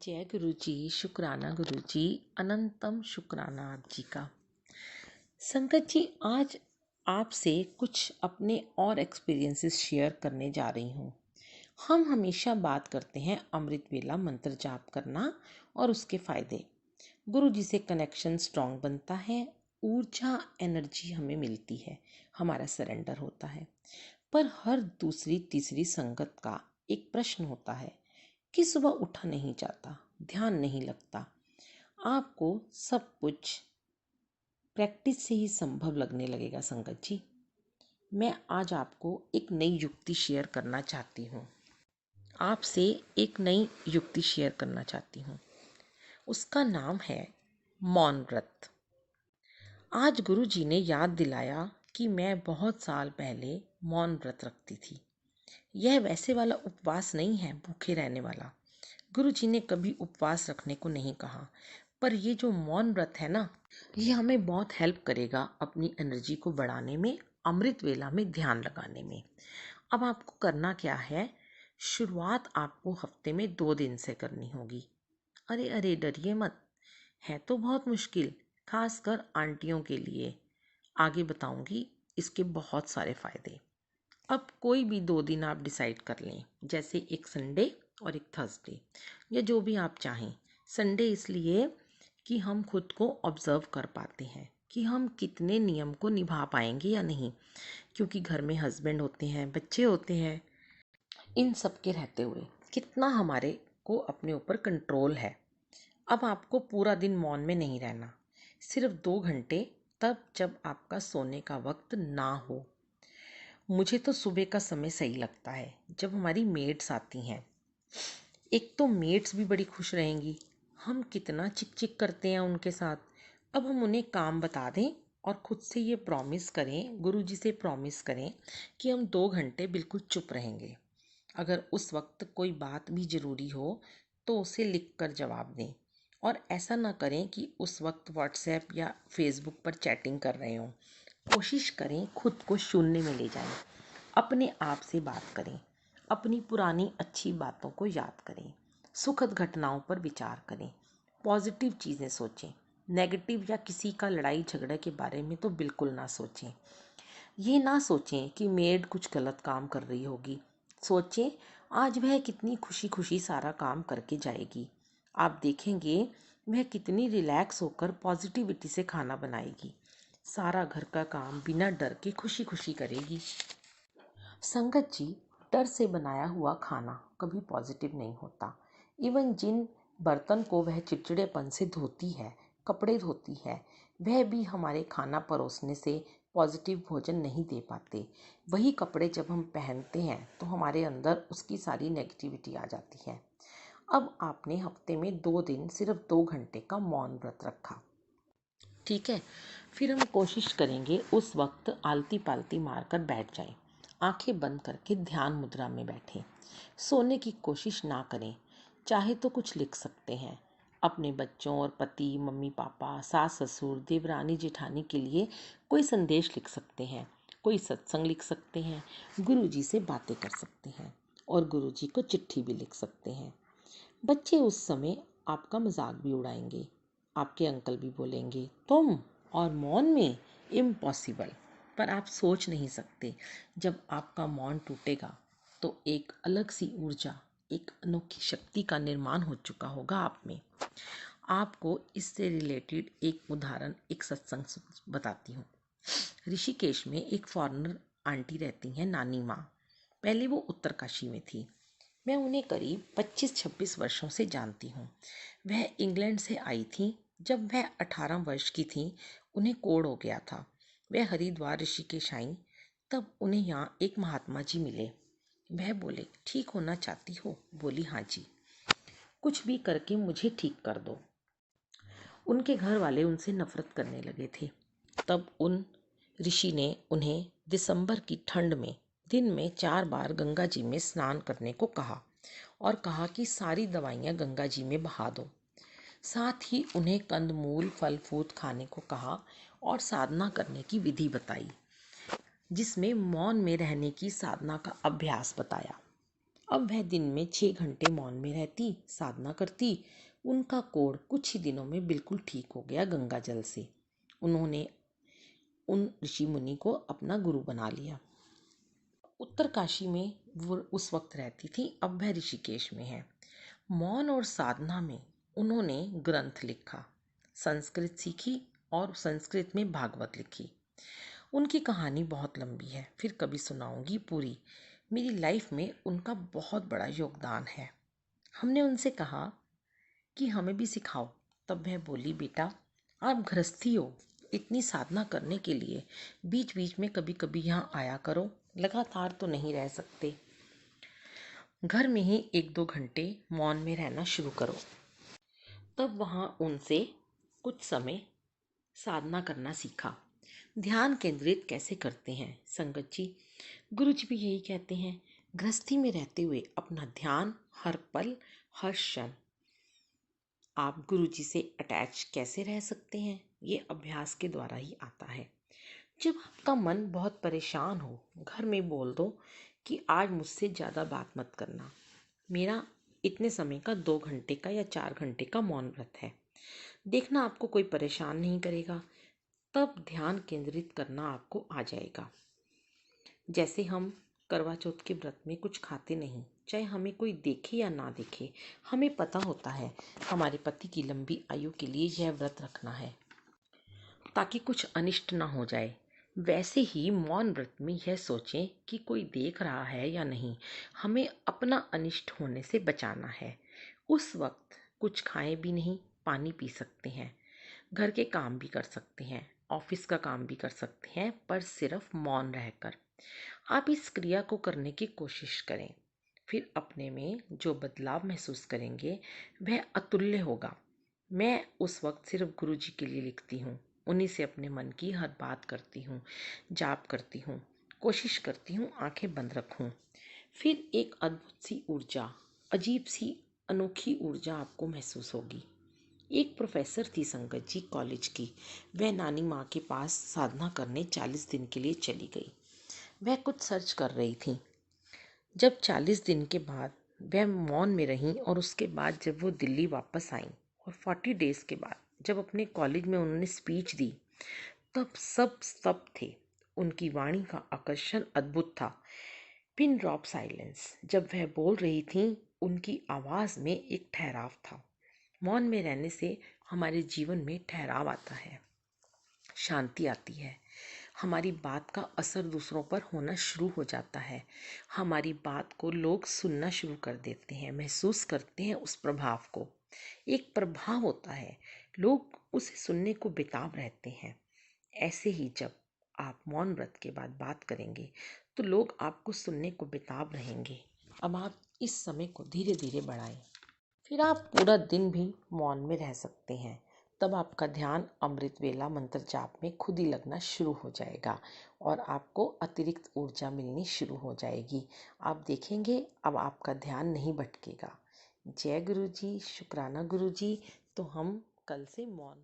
जय गुरु जी, शुक्राना गुरु जी, अनंतम शुक्राना आप जी का। संगत जी, आज आपसे कुछ अपने और एक्सपीरियंसेस शेयर करने जा रही हूँ। हम हमेशा बात करते हैं अमृत वेला मंत्र जाप करना और उसके फायदे। गुरु जी से कनेक्शन स्ट्रांग बनता है, ऊर्जा एनर्जी हमें मिलती है, हमारा सरेंडर होता है। पर हर दूसरी तीसरी संगत का एक प्रश्न होता है कि सुबह उठा नहीं जाता, ध्यान नहीं लगता। आपको सब कुछ प्रैक्टिस से ही संभव लगने लगेगा संगत जी। मैं आज आपको एक नई युक्ति शेयर करना चाहती हूँ। आपसे एक नई युक्ति शेयर करना चाहती हूँ। उसका नाम है मौन व्रत। आज गुरु जी ने याद दिलाया कि मैं बहुत साल पहले मौन व्रत रखती थी। यह वैसे वाला उपवास नहीं है, भूखे रहने वाला। गुरु जी ने कभी उपवास रखने को नहीं कहा, पर ये जो मौन व्रत है ना, ये हमें बहुत हेल्प करेगा अपनी एनर्जी को बढ़ाने में, अमृत वेला में ध्यान लगाने में। अब आपको करना क्या है, शुरुआत आपको हफ्ते में 2 दिन से करनी होगी। अरे अरे, डरिए मत, है तो बहुत मुश्किल, खासकर आंटियों के लिए। आगे बताऊंगी इसके बहुत सारे फायदे। अब कोई भी 2 दिन आप डिसाइड कर लें, जैसे एक संडे और एक थर्सडे, या जो भी आप चाहें। संडे इसलिए कि हम खुद को ऑब्जर्व कर पाते हैं कि हम कितने नियम को निभा पाएंगे या नहीं, क्योंकि घर में हस्बैंड होते हैं, बच्चे होते हैं, इन सब के रहते हुए कितना हमारे को अपने ऊपर कंट्रोल है। अब आपको पूरा दिन मौन में नहीं रहना, सिर्फ 2 घंटे, तब जब आपका सोने का वक्त ना हो। मुझे तो सुबह का समय सही लगता है, जब हमारी मेड्स आती हैं। एक तो मेड्स भी बड़ी खुश रहेंगी, हम कितना चिक चिक करते हैं उनके साथ। अब हम उन्हें काम बता दें और खुद से ये प्रॉमिस करें, गुरु जी से प्रॉमिस करें कि हम 2 घंटे बिल्कुल चुप रहेंगे। अगर उस वक्त कोई बात भी ज़रूरी हो तो उसे लिख कर जवाब दें, और ऐसा ना करें कि उस वक्त व्हाट्सएप या फेसबुक पर चैटिंग कर रहे हों। कोशिश करें खुद को शून्य में ले जाएं, अपने आप से बात करें, अपनी पुरानी अच्छी बातों को याद करें, सुखद घटनाओं पर विचार करें, पॉजिटिव चीज़ें सोचें। नेगेटिव या किसी का लड़ाई झगड़े के बारे में तो बिल्कुल ना सोचें। ये ना सोचें कि मेड कुछ गलत काम कर रही होगी। सोचें आज वह कितनी खुशी खुशी सारा काम करके जाएगी। आप देखेंगे वह कितनी रिलैक्स होकर पॉजिटिविटी से खाना बनाएगी, सारा घर का काम बिना डर के खुशी खुशी करेगी। संगत जी, डर से बनाया हुआ खाना कभी पॉजिटिव नहीं होता। इवन जिन बर्तन को वह चिड़चिड़ेपन से धोती है, कपड़े धोती है, वह भी हमारे खाना परोसने से पॉजिटिव भोजन नहीं दे पाते। वही कपड़े जब हम पहनते हैं तो हमारे अंदर उसकी सारी नेगेटिविटी आ जाती है। अब आपने हफ्ते में 2 दिन सिर्फ 2 घंटे का मौन व्रत रखा, ठीक है। फिर हम कोशिश करेंगे उस वक्त आलती पालती मारकर बैठ जाएं, आंखें बंद करके ध्यान मुद्रा में बैठें। सोने की कोशिश ना करें। चाहे तो कुछ लिख सकते हैं, अपने बच्चों और पति, मम्मी पापा, सास ससुर, देवरानी जेठानी के लिए कोई संदेश लिख सकते हैं, कोई सत्संग लिख सकते हैं, गुरु जी से बातें कर सकते हैं, और गुरु जी को चिट्ठी भी लिख सकते हैं। बच्चे उस समय आपका मजाक भी उड़ाएंगे। आपके अंकल भी बोलेंगे, तुम और मौन में, इम्पॉसिबल। पर आप सोच नहीं सकते, जब आपका मौन टूटेगा तो एक अलग सी ऊर्जा, एक अनोखी शक्ति का निर्माण हो चुका होगा आप में। आपको इससे रिलेटेड एक उदाहरण, एक सत्संग बताती हूँ। ऋषिकेश में एक फॉरेनर आंटी रहती हैं, नानी माँ। पहले वो उत्तरकाशी में थी। मैं उन्हें करीब 25-26 वर्षों से जानती हूँ। वह इंग्लैंड से आई थी। जब वह 18 वर्ष की थी, उन्हें कोढ़ हो गया था। वह हरिद्वार ऋषिकेश आई, तब उन्हें यहाँ एक महात्मा जी मिले। वह बोले, ठीक होना चाहती हो? बोली, हाँ जी, कुछ भी करके मुझे ठीक कर दो। उनके घर वाले उनसे नफरत करने लगे थे। तब उन ऋषि ने उन्हें दिसंबर की ठंड में दिन में 4 बार गंगा जी में स्नान करने को कहा, और कहा कि सारी दवाइयाँ गंगा जी में बहा दो। साथ ही उन्हें कंदमूल, फल फूल खाने को कहा और साधना करने की विधि बताई, जिसमें मौन में रहने की साधना का अभ्यास बताया। अब वह दिन में 6 घंटे मौन में रहती, साधना करती। उनका कोढ़ कुछ ही दिनों में बिल्कुल ठीक हो गया गंगा जल से। उन्होंने उन ऋषि मुनि को अपना गुरु बना लिया। उत्तरकाशी में वो उस वक्त रहती थी, अब वह ऋषिकेश में है। मौन और साधना में उन्होंने ग्रंथ लिखा, संस्कृत सीखी और संस्कृत में भागवत लिखी। उनकी कहानी बहुत लंबी है, फिर कभी सुनाऊंगी पूरी। मेरी लाइफ में उनका बहुत बड़ा योगदान है। हमने उनसे कहा कि हमें भी सिखाओ, तब वह बोली, बेटा आप गृहस्थी हो, इतनी साधना करने के लिए बीच बीच में कभी कभी यहाँ आया करो, लगातार तो नहीं रह सकते। घर में ही 1-2 घंटे मौन में रहना शुरू करो। तब वहाँ उनसे कुछ समय साधना करना सीखा। ध्यान केंद्रित कैसे करते हैं संगत जी? गुरु जी भी यही कहते हैं, गृहस्थी में रहते हुए अपना ध्यान हर पल हर क्षण। आप गुरु जी से अटैच कैसे रह सकते हैं? ये अभ्यास के द्वारा ही आता है। जब आपका मन बहुत परेशान हो, घर में बोल दो कि आज मुझसे ज़्यादा बात मत करना, मेरा इतने समय का 2 घंटे का या 4 घंटे का मौन व्रत है। देखना आपको कोई परेशान नहीं करेगा, तब ध्यान केंद्रित करना आपको आ जाएगा। जैसे हम करवा चौथ के व्रत में कुछ खाते नहीं, चाहे हमें कोई देखे या ना देखे, हमें पता होता है हमारे पति की लंबी आयु के लिए यह व्रत रखना है ताकि कुछ अनिष्ट ना हो जाए। वैसे ही मौन व्रत में यह सोचें कि कोई देख रहा है या नहीं, हमें अपना अनिष्ट होने से बचाना है। उस वक्त कुछ खाएं भी नहीं, पानी पी सकते हैं, घर के काम भी कर सकते हैं, ऑफिस का काम भी कर सकते हैं, पर सिर्फ मौन रहकर। आप इस क्रिया को करने की कोशिश करें, फिर अपने में जो बदलाव महसूस करेंगे वह अतुल्य होगा। मैं उस वक्त सिर्फ गुरु जी के लिए लिखती हूँ, उन्हीं से अपने मन की हर बात करती हूँ, जाप करती हूँ, कोशिश करती हूँ आंखें बंद रखूँ। फिर एक अद्भुत सी ऊर्जा, अजीब सी अनोखी ऊर्जा आपको महसूस होगी। एक प्रोफेसर थी संगत जी कॉलेज की, वह नानी माँ के पास साधना करने 40 दिन के लिए चली गई। वह कुछ सर्च कर रही थी। जब 40 दिन के बाद वह मौन में रहीं और उसके बाद जब वो दिल्ली वापस आईं और 40 डेज के बाद जब अपने कॉलेज में उन्होंने स्पीच दी, तब सब स्तब्ध थे। उनकी वाणी का आकर्षण अद्भुत था। Pin drop silence. जब वह बोल रही थीं, उनकी आवाज़ में एक ठहराव था। मौन में रहने से हमारे जीवन में ठहराव आता है, शांति आती है, हमारी बात का असर दूसरों पर होना शुरू हो जाता है, हमारी बात को लोग सुनना शुरू कर देते हैं, महसूस करते हैं उस प्रभाव को। एक प्रभाव होता है, लोग उसे सुनने को बेताब रहते हैं। ऐसे ही जब आप मौन व्रत के बाद बात करेंगे तो लोग आपको सुनने को बेताब रहेंगे। अब आप इस समय को धीरे धीरे बढ़ाएं। फिर आप पूरा दिन भी मौन में रह सकते हैं। तब आपका ध्यान अमृत वेला मंत्र जाप में खुद ही लगना शुरू हो जाएगा और आपको अतिरिक्त ऊर्जा मिलनी शुरू हो जाएगी। आप देखेंगे अब आपका ध्यान नहीं भटकेगा। जय गुरु जी, शुक्राना गुरु जी। तो हम कल से मौन